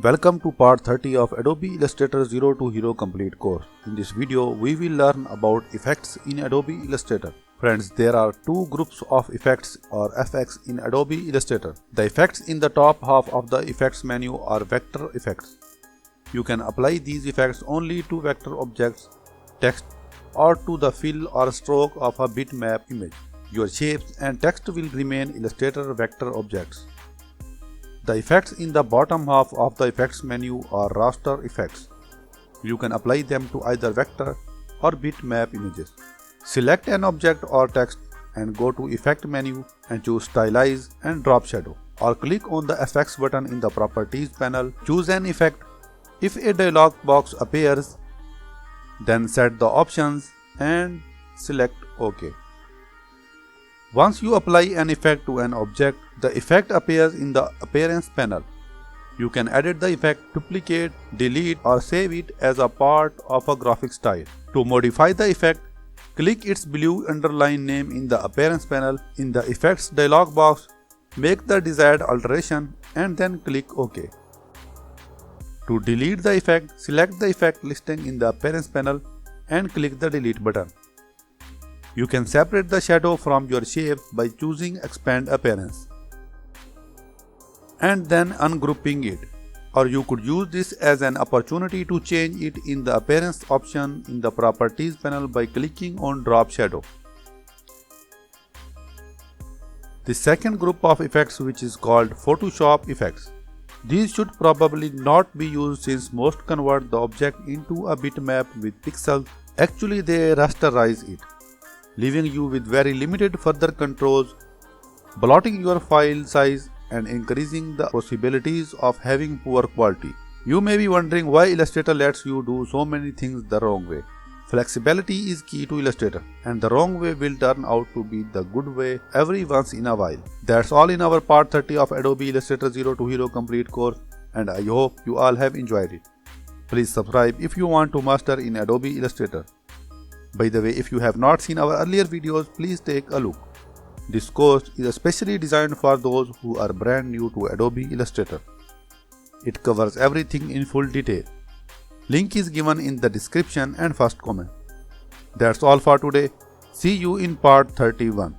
Welcome to part 30 of Adobe Illustrator 0 to Hero Complete course. In this video, we will learn about effects in Adobe Illustrator. Friends, there are two groups of effects or FX in Adobe Illustrator. The effects in the top half of the effects menu are vector effects. You can apply these effects only to vector objects, text, or to the fill or stroke of a bitmap image. Your shapes and text will remain Illustrator vector objects. The effects in the bottom half of the effects menu are raster effects. You can apply them to either vector or bitmap images. Select an object or text and go to Effect menu and choose Stylize and Drop Shadow, or click on the Effects button in the Properties panel. Choose an effect. If a dialog box appears, then set the options and select OK. Once you apply an effect to an object, the effect appears in the Appearance panel. You can edit the effect, duplicate, delete, or save it as a part of a graphic style. To modify the effect, click its blue underline name in the Appearance panel. In the Effects dialog box, make the desired alteration and then click OK. To delete the effect, select the effect listing in the Appearance panel and click the Delete button. You can separate the shadow from your shape by choosing Expand Appearance and then ungrouping it, or you could use this as an opportunity to change it in the Appearance option in the Properties panel by clicking on Drop Shadow. The second group of effects, which is called Photoshop effects. These should probably not be used since most convert the object into a bitmap with pixels. Actually, they rasterize it, leaving you with very limited further controls, blotting your file size and increasing the possibilities of having poor quality. You may be wondering why Illustrator lets you do so many things the wrong way. Flexibility is key to Illustrator, and the wrong way will turn out to be the good way every once in a while. That's all in our part 30 of Adobe Illustrator 0 to Hero Complete course, and I hope you all have enjoyed it. Please subscribe if you want to master in Adobe Illustrator. By the way, if you have not seen our earlier videos, please take a look. This course is especially designed for those who are brand new to Adobe Illustrator. It covers everything in full detail. Link is given in the description and first comment. That's all for today. See you in part 31.